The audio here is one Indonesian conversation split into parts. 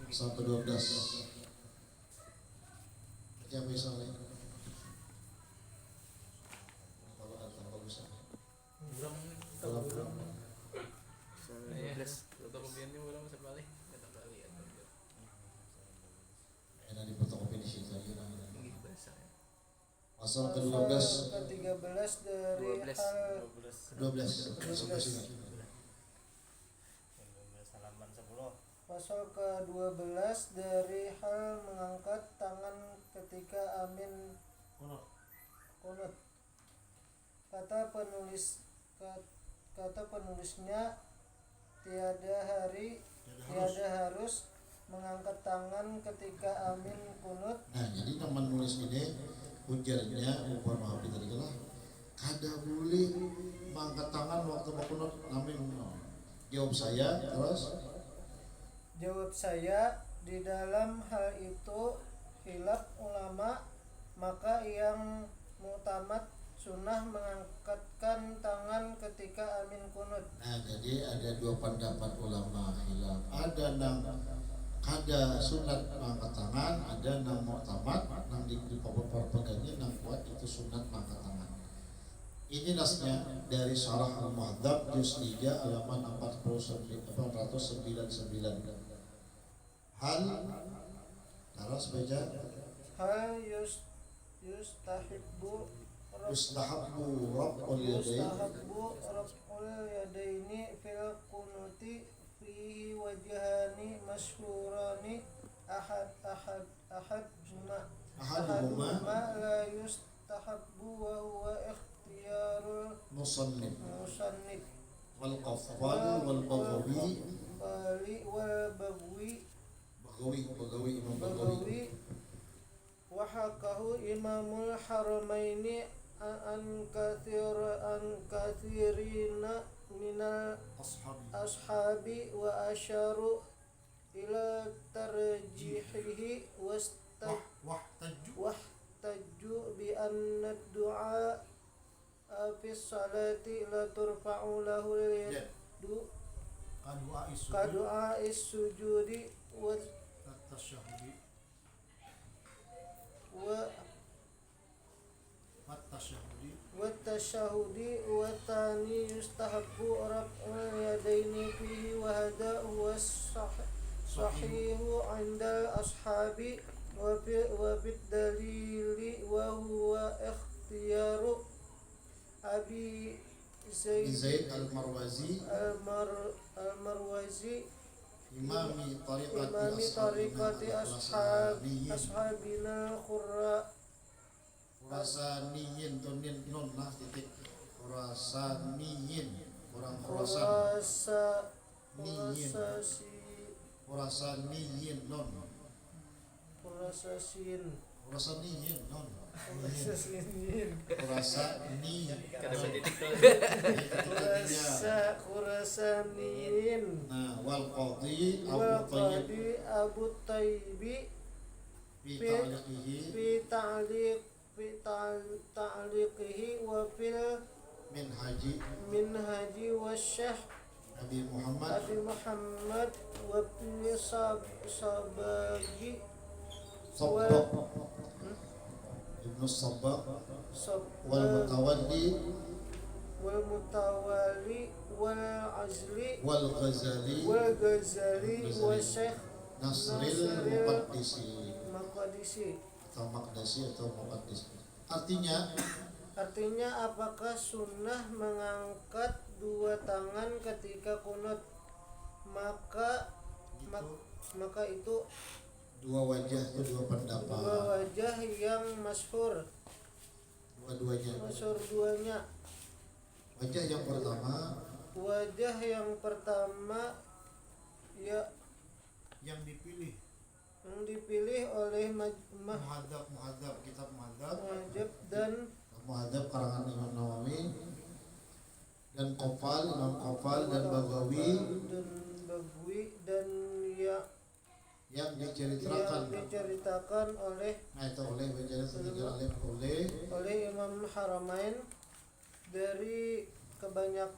Pasal ke-12. Ya misalnya kalau datang bagus aja. Kurang. Ya, tutup kopiannya ulang sekali. Datang kali ya. Enak di fotokopi di situ aja. Ini bahasa. Pasal ke-12 ke-13 dari 12. hal 12. Halaman 10. Pasal ke-12 dari hal mengangkat tangan ketika amin kunut. Kata penulisnya tiada harus mengangkat tangan ketika amin kunut. Nah, jadi teman nulis ini ujarnya mohon maaf tadi lah. Kada boleh mengangkat tangan waktu mau kunut amin. Jawab saya di dalam hal itu khilaf ulama, maka yang mu'tamad sunnah mengangkatkan tangan ketika amin kunut. Nah, jadi ada dua pendapat ulama khilaf. Ada nang kada sunat mengangkat tangan, ada nang mu'tamad, nang di pegangnya nang kuat itu sunat mengangkat tangan. Ini nasnya dari Syarah Al-Muhadzab juz 3 halaman 499. Hal terus baca Hal yustahabbu raf'ul yadaini fil kunuti fihi wajhani masyhurani ahaduhuma la yustahabbu wa huwa ikhtiyarul musannif wal Imam Baghawi wa hakahu Imamul Haramaini an kathirina minal ashabi wa asyaru ila tarjihihi wahtaju bi anna du'a fi salati la turfa'u lahu yadu kadu'a is-sujudi wa tashahudi wa tani yustahabbu raf'ul yadaini fihi wa hada huwa sahihu 'inda ashabi wa fi dalili wa huwa ikhtiyaru Abi Zaid al-Marwazi imami tariqati ashabina Khurasaniyin tunin nun lah titik Khurasaniyin orang Khurasaniyin nun Khurasaniyin. Nah, wal qadi Abu Tayyibi fi ta'liqihi wa fil minhaji wa Syekh Abi Muhammad wa fil Sabagi Ibnu Sabbaq wal Mutawalli wal Ghazali wa Syekh Nasril Maqdisi atau Muqaddis. Artinya apakah sunnah mengangkat dua tangan ketika kunut? Maka itu dua wajah itu dua pendapat. Dua wajah yang masyhur. Duanya. Wajah yang pertama ya yang dipilih oleh kitab Muhadzab dan Muhadzab karangan Imam Nawawi dan Imam Qafal dan Baghawi dan yang diceritakan oleh Imam Haramain dari kebanyakan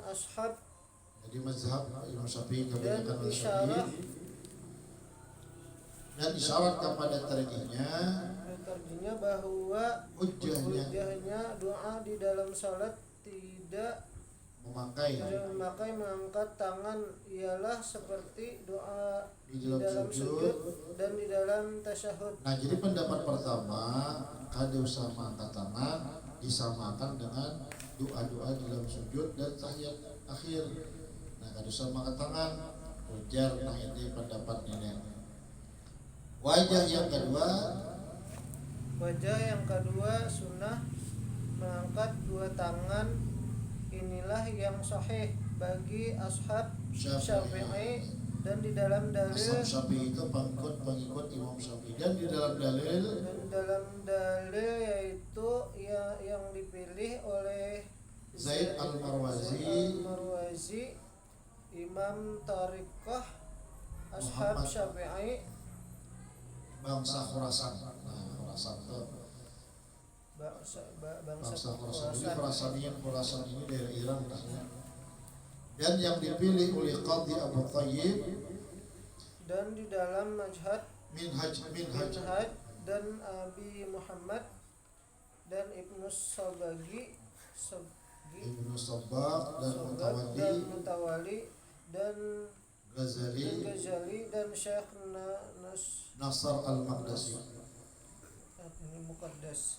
ashab Jadi mazhab Imam Syafi'i dan kebanyakan mazhab isyarah Syafi'i dan isyarat kepada tarjinya bahwa hujjahnya hujjahnya doa di dalam salat tidak memakai memakai mengangkat tangan ialah seperti doa di di dalam sujud dan di dalam tasyahud. Nah, jadi pendapat pertama kada usah mengangkat tangan disamakan dengan doa-doa di dalam sujud dan tahiyat akhir. Nah, kada usah mengangkat tangan. Ujar, nah ini pendapat nenek. Wajah yang kedua sunnah mengangkat dua tangan. Inilah yang sahih bagi ashab Syafi'i dan di dalam dalil Ashab Syafi'i itu pengikut Imam Syafi'i dan di dalam dalil yaitu yang dipilih oleh Zaid Al-Marwazi Imam Tariqah ashab Muhammad Syafi'i bangsa Khurasan. Nah, Khurasan itu bangsa Khurasan. Jadi Khurasan ini daerah Iran katanya. Dan yang dipilih oleh Qadhi Abu Thayyib dan di dalam Minhaj dan Abi Muhammad dan Ibnu Sabagi Ibnu Sabbaq dan Mutawali dan Ghazali dan Syekh Nasr al-Maqdisi. ini Muqaddas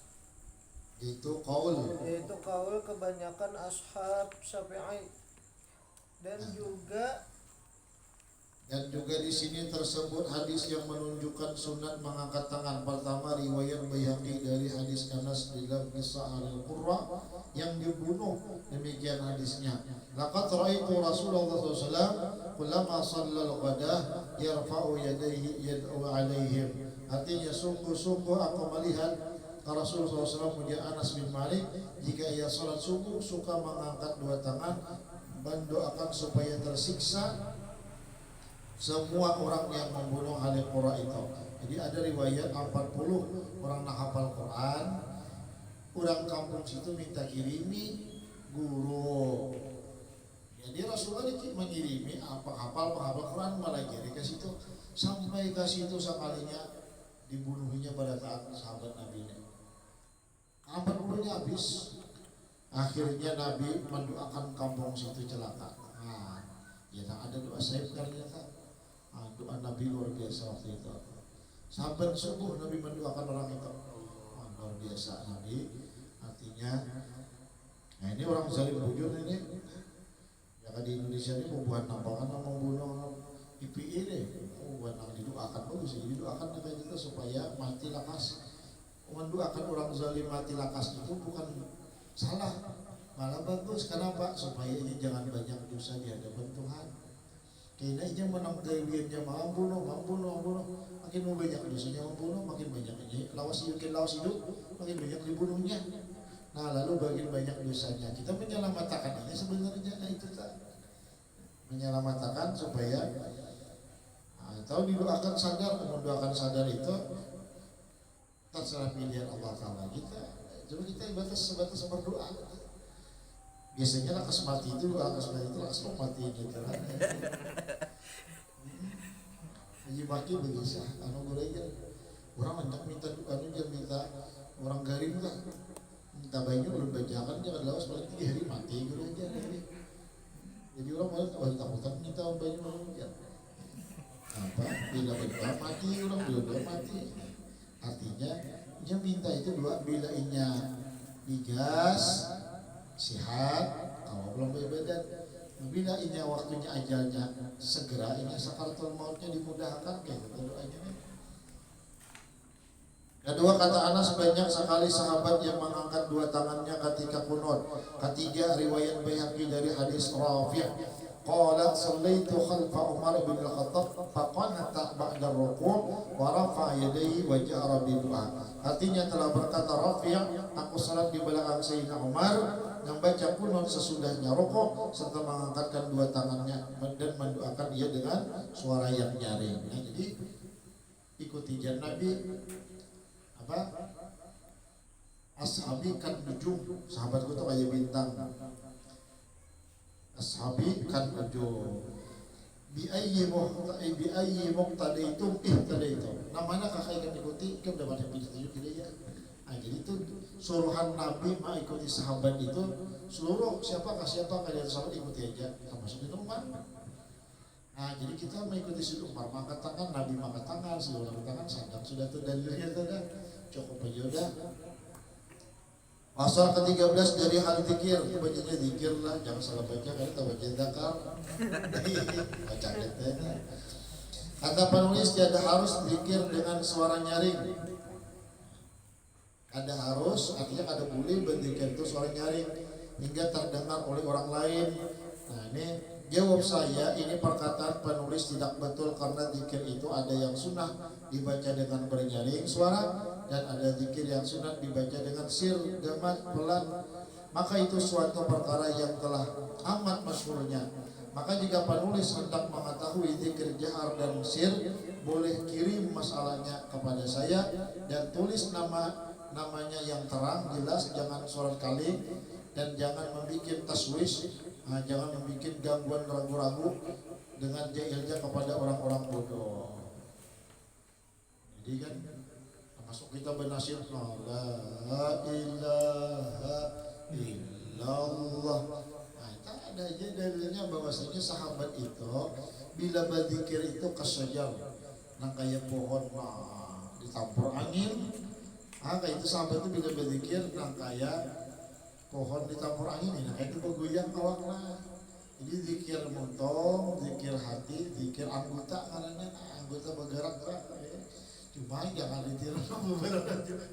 Itu kaul kebanyakan ashab Syafi'i dan juga di sini tersebut hadis yang menunjukkan sunat mengangkat tangan. Pertama, riwayat Baihaqi dari hadis Anas di dalam kisah Al-Qurra yang dibunuh, demikian hadisnya. Laqad ra'aitu Rasulullah SAW kullama shallal ghadah yarfa'u yadayhi yad'u 'alaihim. Artinya sungguh-sungguh aku melihat Rasulullah SAW punya Anas bin Malik jika ia salat subuh suka mengangkat dua tangan mendoakan supaya tersiksa semua orang yang membunuh ahli Qura itu. Jadi ada riwayat 40 orang nak hafal Quran, orang kampung situ minta kirimi guru. Jadi Rasulullah mengirimi hafal Quran malah kiri ke situ sampai ke situ sekalinya dibunuhnya pada saat sahabat Nabi ini. 40-nya habis. Akhirnya Nabi mendoakan kampung situ celaka. Nah, ya ada doa Saib ternyata. Doa Nabi luar biasa waktu itu. Sahabat subuh Nabi mendoakan orang itu. Luar biasa Nabi. Artinya, nah ini orang zalim bujur ini. Ya di Indonesia ini mau buat nampangan mau bunuh IPI deh. Mau buat nang didoakan bagus. Jadi doakan kayak gitu supaya mati lakas. Mendoakan orang zalim mati lakas itu bukan salah, malah bagus. Kenapa? Supaya ini jangan banyak dosa di hadapan Tuhan. Kayaknya ini menang kewiannya membunuh, makin banyak dosanya membunuh, makin banyak ini lawas hidup, makin banyak dibunuhnya. Nah lalu makin banyak dosanya. Kita menyelamatkan ini sebenarnya, nah itu tak menyelamatkan supaya atau didoakan sadar, mendoakan sadar itu terserah pilihan Allah Ta'ala kita. Coba kita sebatas berdoa. Biasanya lakas mati itu lakas mati gitu kan. Haji Baki begitu, orang hendak minta minta orang garim kan, minta bayinya belum bacakan jangan lawas paling 3 hari mati gitu aja. Jadi orang malah takut minta bayinya belum baca. Apa? Bila berdoa mati orang berdoa mati. Artinya dia minta itu doa bila inya digas sehat kalau belum badan, bila inya waktunya ajalnya segera inya sakaratul mautnya dimudahkan kayak gitu doanya. Kedua, kata Anas, banyak sekali sahabat yang mengangkat dua tangannya ketika kunut. Ketiga, riwayat Baihaqi dari hadis Rafi' qala sallaitu khalfa Umar bin Al-Khattab faqanata ba'da ruku' wa rafa'a yadayhi wa ja'ara bidu'a. Artinya telah berkata Rafi', aku salat di belakang Sayyidina Umar yang baca kunut sesudahnya rukuk serta mengangkatkan dua tangannya dan mendoakan ia dengan suara yang nyaring. Nah, jadi ikuti jan Nabi apa? Ashabi kan nujum, sahabatku tuh kayak bintang. ashabi kan ajo bi ayyi muqtadaitum ihtadaitum. Namanya kakak yang ikuti kan dapat yang tidak ya. Nah, jadi itu suruhan Nabi mengikuti sahabat itu seluruh siapa kalian sahabat ikuti aja, termasuk itu Umar. Nah, jadi kita mengikuti si Umar, maka tangan Nabi maka tangan, seluruh tangan sadang sudah tuh dalilnya tuh dah cukup aja udah. Pasal ke-13 dari hal zikir, bacanya zikir lah, jangan salah baca karena tak baca zakar. Baca katanya. Kata penulis tiada harus zikir dengan suara nyaring. Ada harus, artinya ada boleh berzikir itu suara nyaring hingga terdengar oleh orang lain. Nah ini jawab saya, ini perkataan penulis tidak betul karena zikir itu ada yang sunnah dibaca dengan bernyaring suara dan ada zikir yang sunnah dibaca dengan sir, gamat, pelan. Maka itu suatu perkara yang telah amat masyhurnya. Maka jika penulis hendak mengetahui zikir jahar dan sir, boleh kirim masalahnya kepada saya dan tulis namanya yang terang, jelas, jangan surat kali dan jangan membuat taswis, jangan membuat gangguan ragu-ragu dengan jahilnya kepada orang-orang bodoh. Jadi kan termasuk kita bernasib la ilaha illallah. Nah, itu ada aja dalilnya bahwasanya sahabat itu bila berzikir itu kasajar, nah kayak pohon ditampur angin. Kayak itu sahabat itu bila berzikir nah kayak pohon ditampur angin, nah kayak itu bergoyang awaknya. Jadi zikir montong, zikir hati, zikir anggota karena anggota bergerak-gerak. Cuma jangan ditiru beberapa juga.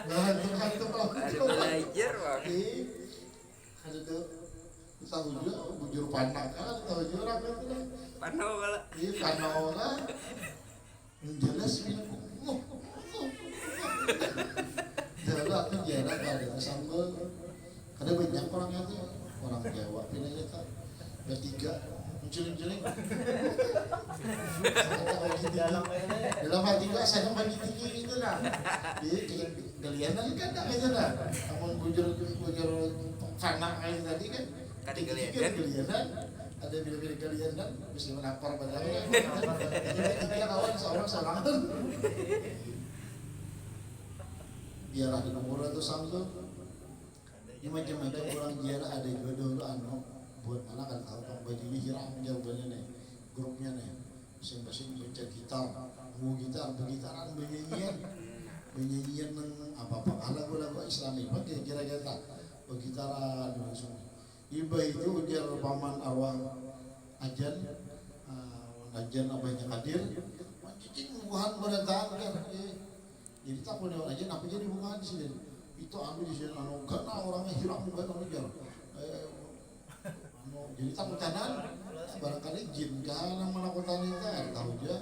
Hantu-hantu belajar bang. Ada tuh tahu juga bujur panah kan, tahu juga apa itu? Panau kala. Iya panau lah. Jelas minum. Jalan aku jalan ada sambal. Ada banyak orangnya tuh, orang Jawa pinanya kan. Bertiga menculing-culing. Dalam hati gua saya bagi tinggi itu lah. Di galianan kan tak itu lah. Namun bujur kanak kayak tadi kan. Kali galianan. Ada bila-bila galianan bisa menapar badannya. Jadi kawan seorang sorangan. Biarlah di umur itu sanggup. Ini macam-macam orang jiara ada juga dulu buat anak kan tahu kan baju hijrah jawabannya nih grupnya nih masing-masing baca gitar mau gitaran bernyanyian apa lagu-lagu Islami pakai kira-kira bergitaran langsung iba itu ujar paman arwah ajan abahnya hadir mancing bukan berantakan kan jadi tak punya ajan apa jadi bukan di sini itu ambil di sini karena orangnya hilang bukan orang jar jadi takutanan barangkali jin kan menakutan itu tahu aja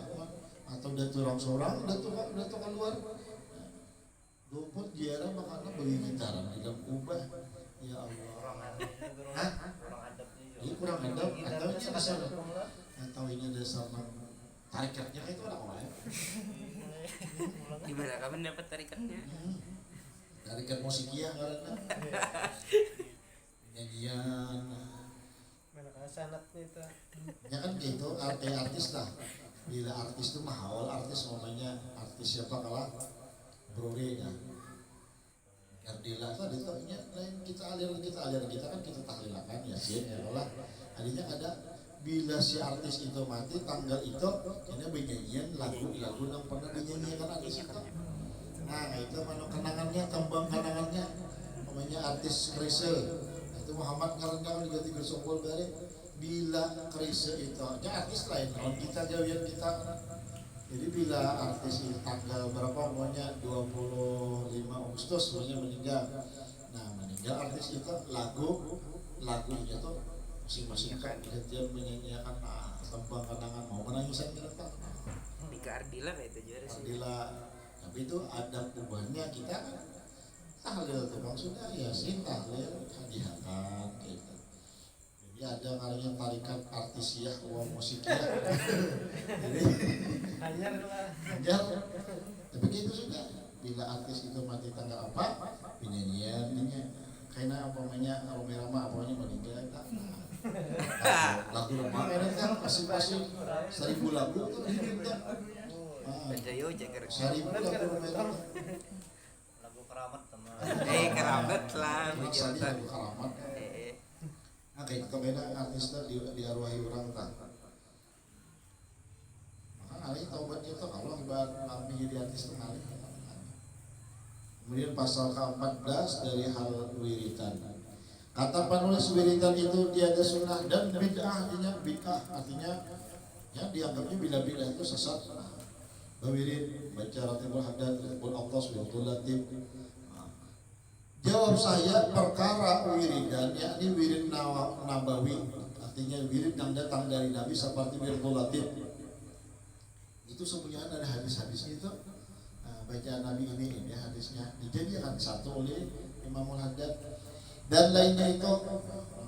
atau udah turang sorang udah keluar luput jiara makanya bagi gitaran di dalam kubah ya Allah ini kurang adab atau ini dasar atau ini dasar tarikatnya itu orang lain Gimana kamu dapat tarikannya? Tarikat musikia karena nyanyian sanatnya itu ya kan gitu artis lah bila artis itu mahal artis namanya artis siapa kalah Brore ya Ardila tadi tuhnya lain kita alir kita kan kita tahlilakan ya sih ya Allah adanya ada bila si artis itu mati tanggal itu ini bernyanyian lagu-lagu yang pernah dinyanyikan artis itu nah itu mana kenangannya tembang kenangannya namanya artis Krisel itu Muhammad Karendang juga tiga sokol dari bila Krisel itu ya artis lain kalau kita jauhin kita jadi bila artis itu tanggal berapa pokoknya 25 Agustus pokoknya meninggal nah meninggal artis itu lagunya tuh masing-masing kan gantian menyanyikan tembang kenangan mau menangisan kita Di Ardila kayak itu aja sih. Ardila tapi itu ada ubahnya kita kan tahlil tuh maksudnya ya sih tahlil hadiahkan gitu jadi ada kalau yang tarikan artisiah uang musiknya jadi hajar tapi gitu sudah bila artis itu mati tanggal apa penyanyiannya Kayaknya apa namanya Roma apa namanya meninggal lagu rumah ini kan masing-masing 1000 lagu tuh Baca yo jagar. 1000 lagu rumah Lagu keramat teman. Kerabat lah Maksudnya hujatan. lagu karamat nah kayak itu beda artisnya diarwahi orang tak maka ngalih taubatnya tuh kalau ibarat nabi jadi artis tuh ngalih. Kemudian pasal ke-14 dari hal wiritan. Kata penulis wiritan itu tiada sunnah dan bid'ah, artinya ya dianggapnya bila-bila itu sesat. Berwirid, baca ratibul haddad, ratibul aqtas, wiridul latif. Jawab saya perkara wiridan yakni wirid nabawi, artinya wirid yang datang dari Nabi seperti wiridul latif. Itu semuanya ada hadis-hadisnya itu. Bacaan Nabi ini ya hadisnya dijadikan satu oleh Imamul Haddad dan lainnya itu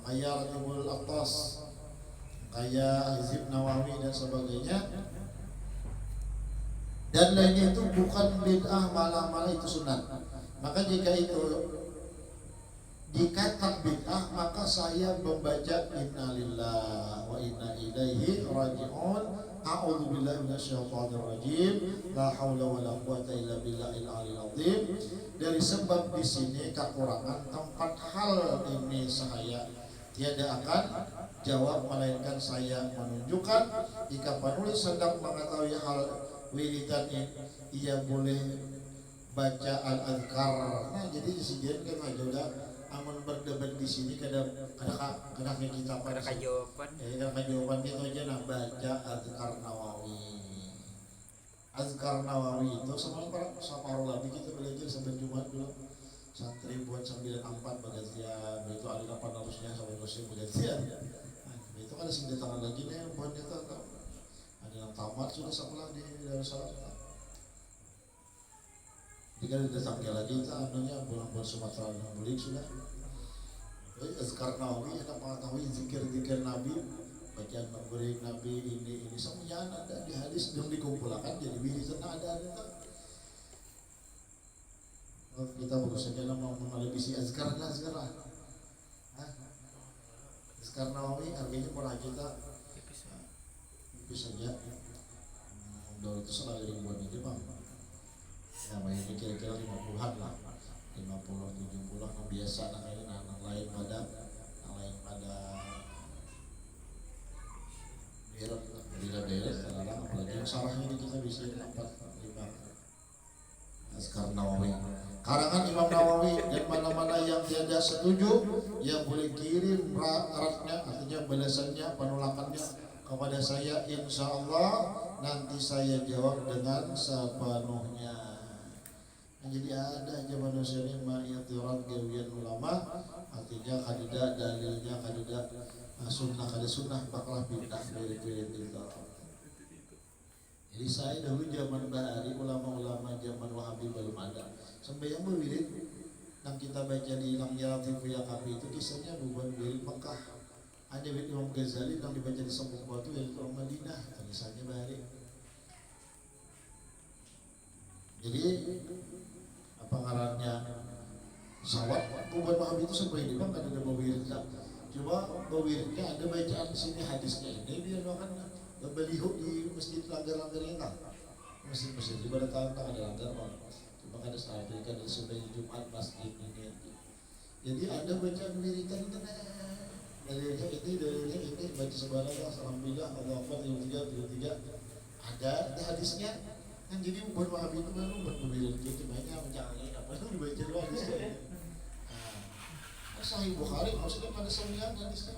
kayak Ratibul Aqtas, kayak Hizib Nawawi dan sebagainya, dan lainnya itu bukan bid'ah, malah itu sunat. Maka jika itu dikatakan bid'ah, maka saya membaca innalillahi wa inna ilaihi raji'un. A'udzubillahi minasyaitonir rajim. La haula wala quwata illa billahil aliyil azim. Dari sebab di sini kekurangan tempat hal ini saya tiada akan jawab melainkan saya menunjukkan jika penulis sedang mengetahui hal wiridan ia boleh baca al-azkar. Nah jadi disini kan aja amun berdebat di sini kadang kita Ada jawaban. jawaban itu aja nah baca azkar Nawawi. Azkar Nawawi itu sama para lagi kita belajar sampai Jumat dulu santri buat 94 bagasian itu ada 800-nya sampai dosen bagasian. Nah, itu kan sing datang lagi nih buat itu ada yang tamat sudah sekolah di Darussalam. Jika datang lagi itu anunya bulan-bulan Sumatera yang balik sudah. Azkar Nawawi ada mengetahui zikir-zikir Nabi, bacaan memberi Nabi ini semuanya ada di hadis yang dikumpulkan jadi wiridan ada. Kita bagus saja mau menelevisi azkar lah. Azkar Nawawi artinya pernah kita bisa saja 200 ribuan itu bang. Namanya kira-kira 50-an lah, 50, 70 lah biasa namanya. Lain pada daerah sekarang apalagi yang salahnya ini kita bisa 4, 5 Azkar Nawawi karangan Imam Nawawi dan mana-mana yang tiada setuju yang boleh kirim ratnya artinya balasannya penolakannya kepada saya insyaallah nanti saya jawab dengan sepenuhnya. Jadi ada aja manusia ini ma'iyatirat gawian ulama artinya kadida dalilnya kadida sunnah kada sunnah bakalah bid'ah pilih-pilih itu. Jadi saya dahulu zaman Bahari ulama-ulama zaman Wahabi belum ada sampai yang berwirid yang kita baca di Lamjalatif Yaqabi itu kisahnya bukan wirid Mekah. Ada wirid Imam Ghazali yang dibaca di Sambung Batu yaitu orang Madinah kisahnya Bahari. Jadi apa ngarannya sawat buat Wahabi itu sampai ini bang kan ada bawirid tak coba bawiridnya ada bacaan sini hadisnya ini biar makan beliau di masjid langgar-langgarnya tak masjid di pada tahun tak ada langgar bang cuma ada sahabat kan di sudah Jumat masjid ini jadi ada bacaan wiridan itu dalilnya ini baca sebarang alhamdulillah Allah akbar 33 ada hadisnya kan jadi buat Wahabi itu baru berwirid gitu banyak mencari apa itu dibaca dulu hadisnya. Sahih Bukhari maksudnya pada sembilan hadisnya.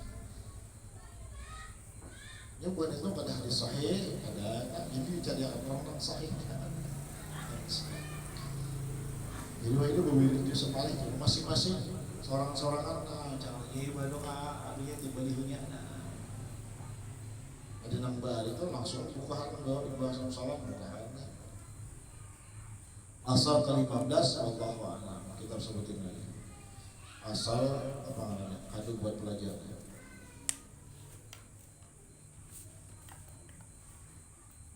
Ya buat itu pada hadis sahih ada jadi dicari orang sahih. Jadi itu berwirid itu sebalik masing-masing seorang-sorangan jangan lagi baru artinya tiba-tibanya ada nambah itu langsung buka bahasa salam asal ke-15 Allahu a'lam kita sebutin lagi asal apa namanya kado buat pelajar.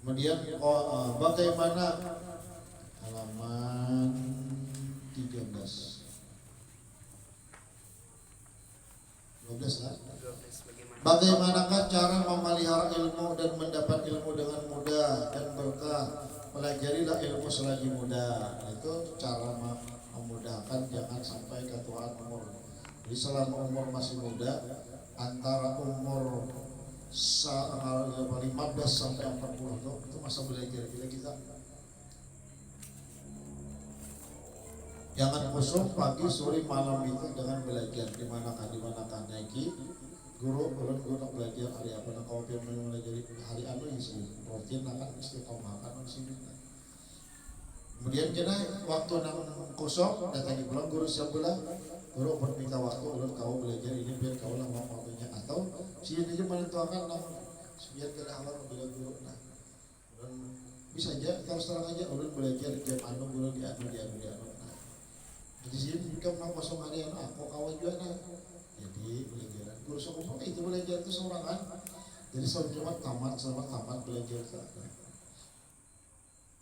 Kemudian bagaimana halaman 13 12 lah. 12 bagaimana? Bagaimanakah cara memelihara ilmu dan mendapat ilmu dengan mudah dan berkah? Pelajarilah ilmu selagi muda. Nah, itu cara memudahkan, jangan sampai ketuaan umur. Jadi selama umur masih muda, antara umur 15 sampai 40 itu masa belajar kita. Jangan kosong pagi, sore, malam itu dengan belajar di manakah naiki guru nak belajar hari apa nak kau pian belajar hari anu isi rutin akan mesti kau makan sini. Kemudian kena waktu nang kosong datang di pulang guru sebelah guru minta waktu ulun kau belajar ini biar kau lah mau waktunya atau sini aja menentukan nang biar kena awal bila guru nah ulun bisa aja terus terang aja ulun belajar jam anu guru di anu nah di sini jika nang kosong hari anu aku kawan juga nah jadi belajar guru sekolah itu belajar itu seorang kan jadi selamat tamat belajar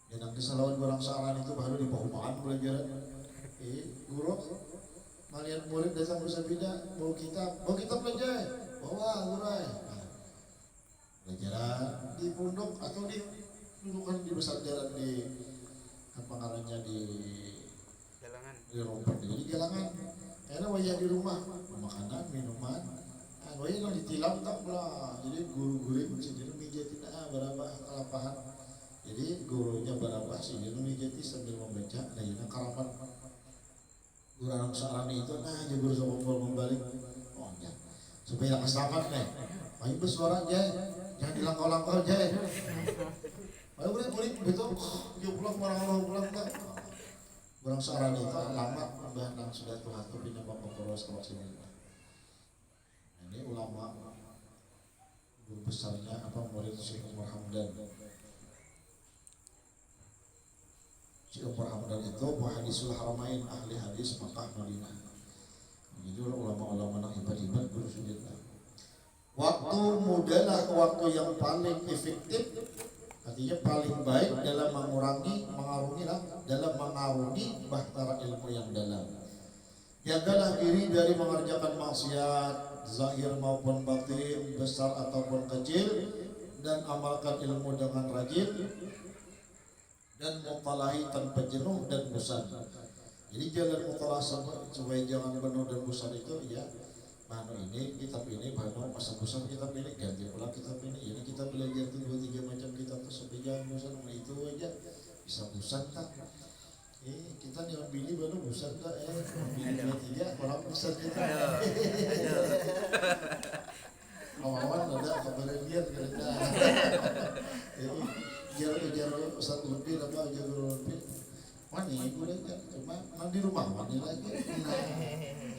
dan nanti salawan orang saran itu baru di bawaan belajar guru melihat murid datang bersabda bawa kita belajar bawa guru belajar di pondok atau di dudukan di besar jalan di apa namanya di Galangan. Di rompet di galangan karena wajah di rumah makanan minuman wajah yang ditilam tak pula jadi guru-guru mesti di meja tidak berapa kelapahan jadi gurunya berapa sih di meja sambil membaca dan ini karapan guru anak sarani itu nah jadi guru sama membalik oh ya supaya kesamat nih ayo bersuara aja jangan dilangkau-langkau aja ayo murid betul dia pulang pulang tak orang sarani itu lama mbah nang sudah Tuhan itu pindah bapak koros ke sini. Ini ulama guru besarnya apa murid Syekh Umar Hamdan. Syekh Umar Hamdan itu hadisul haramain ahli hadis Makkah Madinah. Jadi ulama-ulama nang hebat-hebat guru sujud. Waktu mudalah waktu yang paling efektif artinya paling baik dalam mengarungi bahtera ilmu yang dalam. Jagalah diri dari mengerjakan maksiat zahir maupun batin, besar ataupun kecil, dan amalkan ilmu dengan rajin dan mutalahi tanpa jenuh dan bosan. Jadi jalan mutalah supaya jangan penuh dan bosan itu ya manu ini kitab ini baru masa bosan kitab ini ganti pula kitab ini kita belajar tuh 2-3 macam kitab tuh sampai jangan bosan sama itu aja bisa bosan tak kita jangan pilih baru bosan tak pilih 2-3 orang bosan kita awan ada kabaran dia kereta jar Ustaz lebih apa aja guru lebih wani boleh kan cuma di rumah wani lagi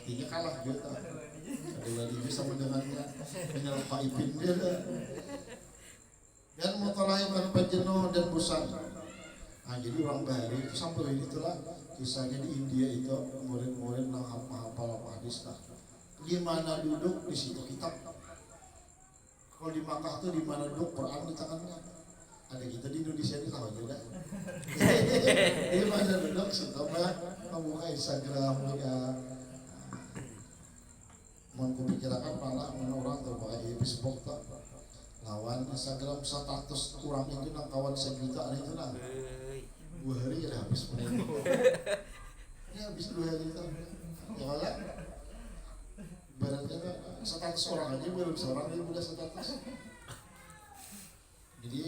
tiga kalah juga ada lagi sama dengannya dengan Pak Ipin dia dan mutalahi tanpa jenuh dan bosan. Nah jadi orang Bahari itu sampai itulah kisahnya di India itu murid-murid yang hafal hadis lah. Gimana duduk di situ kitab. Kalau di Makkah tuh di mana duduk Quran di tangannya. Ada kita di Indonesia ini sama juga. Di mana duduk situ membuka Instagram ya. Mau kupikirakan malah orang tuh pakai Facebook tak lawan Instagram 100 orang itu nang kawan sejutaan itu nang 2 hari ya habis menit ya habis 2 hari itu ya lah baratnya 100 orang aja baru seorang dia udah 100 jadi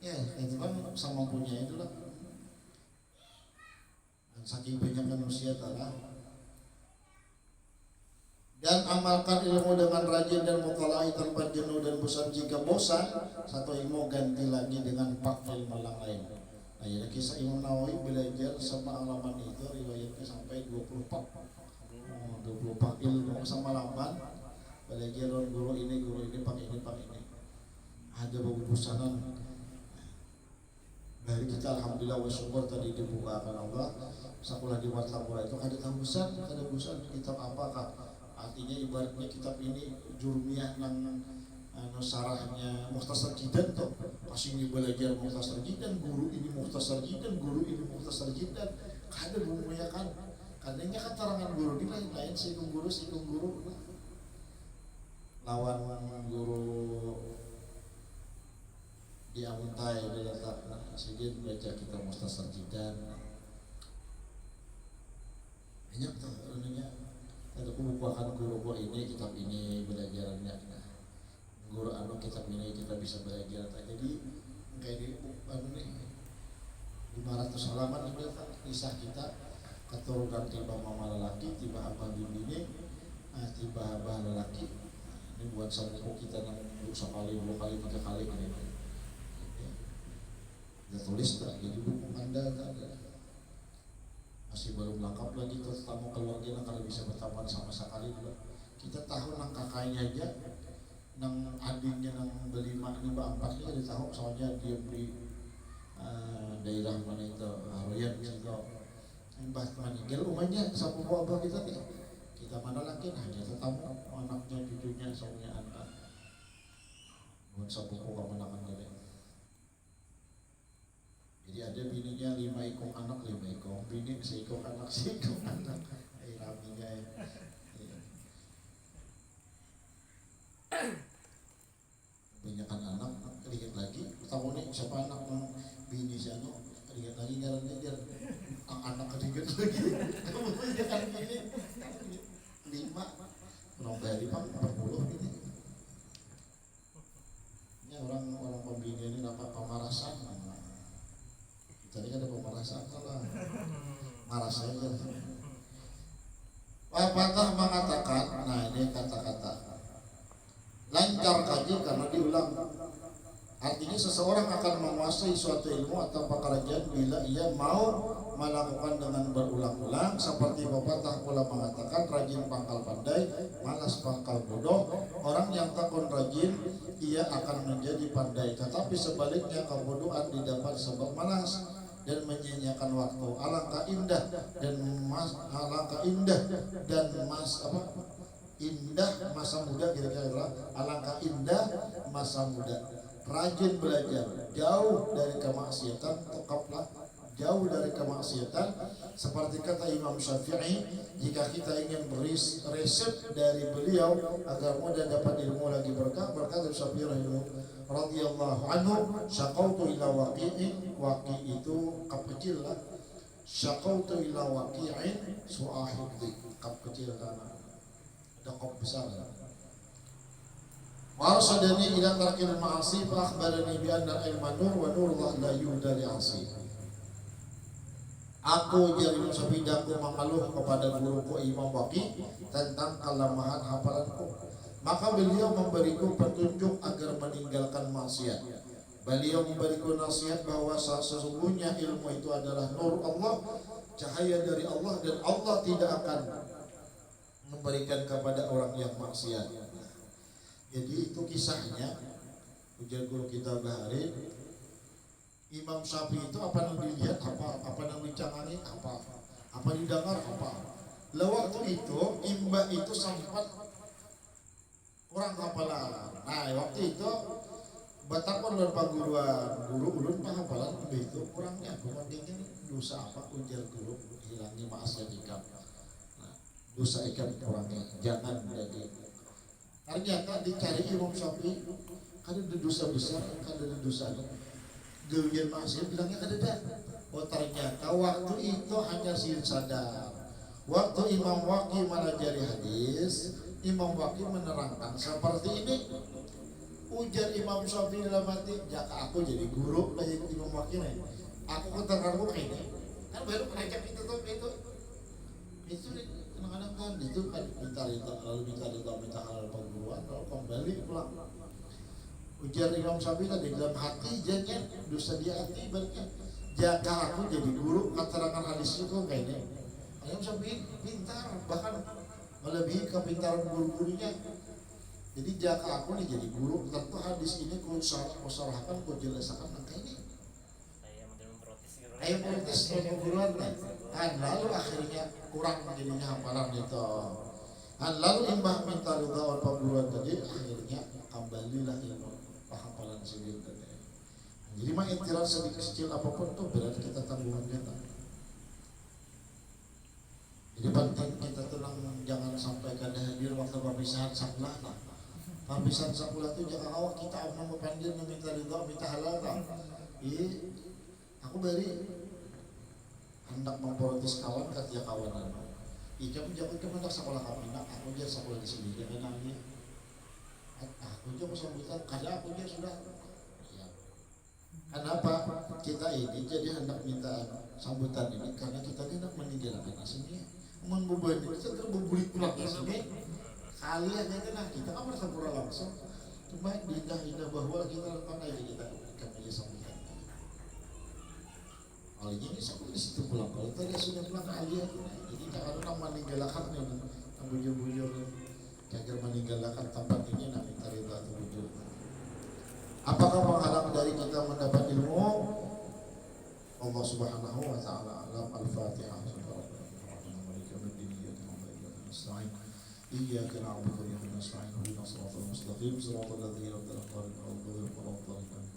ya itu kan sama punya itu lah saking banyak manusia talah. Dan amalkan ilmu dengan rajin dan mutala'i tanpa jenuh dan bosan. Jika bosan, satu ilmu ganti lagi dengan 4 ilmu yang lain. Nah ya kisah Imam Nawawi belajar sama alaman itu riwayatnya sampai 24 ilmu sama alaman belajar guru ini pak ini ada bosanan. Dari kita alhamdulillah wa syukur tadi dibukakan Allah sekolah di Martapura itu ada bosan kitab apakah artinya ibaratnya kitab ini jurmiyah nang sarahnya Mukhtasar Jidan tuh masih belajar Mukhtasar Jidan guru ini Mukhtasar Jidan kada bumbunya kan kadangnya kan tarangan guru ini lain-lain sikung guru lawan guru di Amuntai diletak sedikit baca kita Mustasar Jidan banyak tuh anunya ada bukuan guru ini kitab ini belajarannya guru anu kitab ini kita bisa belajar jadi kayak di anu nih 500 halaman itu kisah kita keturunan tiba mama lelaki tiba abah bini tiba abah lelaki ini buat saudara kita yang sekali 2 kali 3 kali ini ya tulis tak jadi buku anda masih belum lengkap lagi terus tamu keluarga kalau bisa bertamu sama sekali juga kita tahu nang kakaknya aja nang adiknya nang berlima 4 dia tahu soalnya dia beli daerah mana itu Haroyan gitu mbah meninggal umumnya sapu abah kita mana lagi hanya tetamu anaknya cucunya soalnya anak bukan sapu kamu akan gede jadi ada bininya 5 ekor anak 5 ekor bini seekor anak seekor anak raminya ya kebanyakan anak lihat lagi tahu nih siapa anak bini si anu lihat lagi ngarannya dia anak ketiga lagi kebanyakan bini 5 nomor dari 40 ini ini orang pembini ini dapat pemarasan jadi ada pemarasan lah marah saja Patah mengatakan nah ini kata-kata lancar kaji karena diulang artinya seseorang akan menguasai suatu ilmu atau pekerjaan bila ia mau melakukan dengan berulang-ulang seperti pepatah pula mengatakan rajin pangkal pandai malas pangkal bodoh orang yang tekun rajin ia akan menjadi pandai tetapi sebaliknya kebodohan didapat sebab malas dan menyia-nyiakan waktu alangkah indah dan indah masa muda kira-kira alangkah indah masa muda rajin belajar jauh dari kemaksiatan tetaplah jauh dari kemaksiatan seperti kata Imam Syafi'i jika kita ingin resep dari beliau agar mudah dapat ilmu lagi berkah berkata Syafi'i radhiyallahu anhu syaqautu ila waqi'in waqi' itu kap kecil lah syaqautu ila waqi'in su'ahibdi kap kecil karena ada kap besar warsadani ila tarkil ma'asi fa akhbarani bi anna ilma nur wa nurullah la yuhda li'asi aku jadi sebidaku mengeluh kepada guruku Imam Waqi tentang kelemahan hafalanku maka beliau memberiku petunjuk agar meninggalkan maksiat beliau memberiku nasihat bahwa sesungguhnya ilmu itu adalah nur Allah cahaya dari Allah dan Allah tidak akan memberikan kepada orang yang maksiat jadi itu kisahnya ujar guru kita Bahari Imam Syafi'i itu apa yang dilihat apa yang dicangani apa didengar apa waktu itu imba itu sempat kurang hafalan nah waktu itu betapa luar paguruan guru ulun penghafalan itu kurangnya kepentingan dosa apa ujar guru hilangi maasnya ikan nah, dosa ikan kurangnya jangan jadi ternyata dicari Imam Syafi'i ada dosa besar ada dosa Durian maksiat bilangnya kadang ternyata waktu itu hanya sir sadar waktu Imam Waqi melajari hadis Imam Waqi menerangkan seperti ini ujar Imam Syafi'i dalam hati jika aku jadi guru kayak Imam Waqi nih aku keteranggu ini kan baru ngajak itu kadang-kadang kan itu kan minta hal perguruan kalau kembali pulang ujar Imam Syafi'i tadi dalam hati jangan dosa di hati baliknya jika aku jadi guru keterangan hadis itu kayaknya Imam Syafi'i pintar bahkan melebihi kepintaran guru-gurunya jadi jika aku nih jadi guru tentu hadis ini ku sarahkan ku jelaskan angka ini saya protes perguruan kan lalu akhirnya kurang jadinya hafalan itu dan lalu imbah minta ridha perguruan tadi akhirnya kembalilah ilmu hafalan sendiri jadi mah intiran sedikit kecil apapun tuh berarti kita tanggungan kita jadi penting kita tenang jangan sampai kada hadir waktu perpisahan saklah Habisan sakulah tu jangan awak kita apa nama pandir minta ridha minta halal tak. Aku beri hendak memprotes kawan katia kawanan. Ika menjawab ke hendak sekolah kami nak aku dia sekolah di sini dia kenalnya. Aku juga sambutan kada aku dia sudah. Ya. Kenapa kita ini jadi hendak minta sambutan ini karena kita hendak meninggalkan aslinya. Membeban kita terbubulik pulang aslinya. Kalian yang kena kita kan merasa pura langsung cuma indah-indah bahwa kita lakukan aja kita kami sambutan alinya ini sampai di situ pulang kalau tadi sudah pulang alia jadi jangan orang meninggalkan ini bujur-bujur agar meninggalkan tempat ini nak minta ridha atau bujur. Apakah menghalang dari kita mendapat ilmu? Allah Subhanahu wa taala alam. Al-Fatihah. إياك نعبد وإياك نستعين اهدنا الصراط المستقيم صراط الذين أنعمت عليهم غير المغضوب عليهم.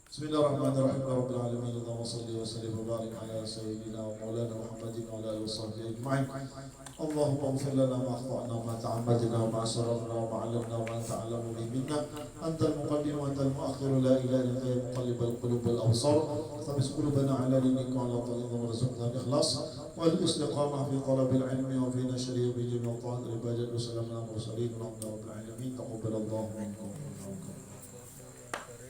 بسم الله الرحمن الرحيم رب العالمين اللهم صل وسلم وبارك على سيدنا ومولانا محمد وعلى آله وصحبه أجمعين. اللهم اغفر لنا ما أخطأنا وما تعمدنا وما أسررنا وما علمنا وما أنت أعلم به منا. أنت المقدم وأنت المؤخر لا إله إلا أنت يا مقلب القلوب والأبصار ثبت قلوبنا على دينك وعلى طريقك وارزقنا الإخلاص والاستقامة في طلب العلم وفي نشره بجميع طاعات العباد وسلام على المرسلين والحمد لله رب العالمين. تقبل الله منكم.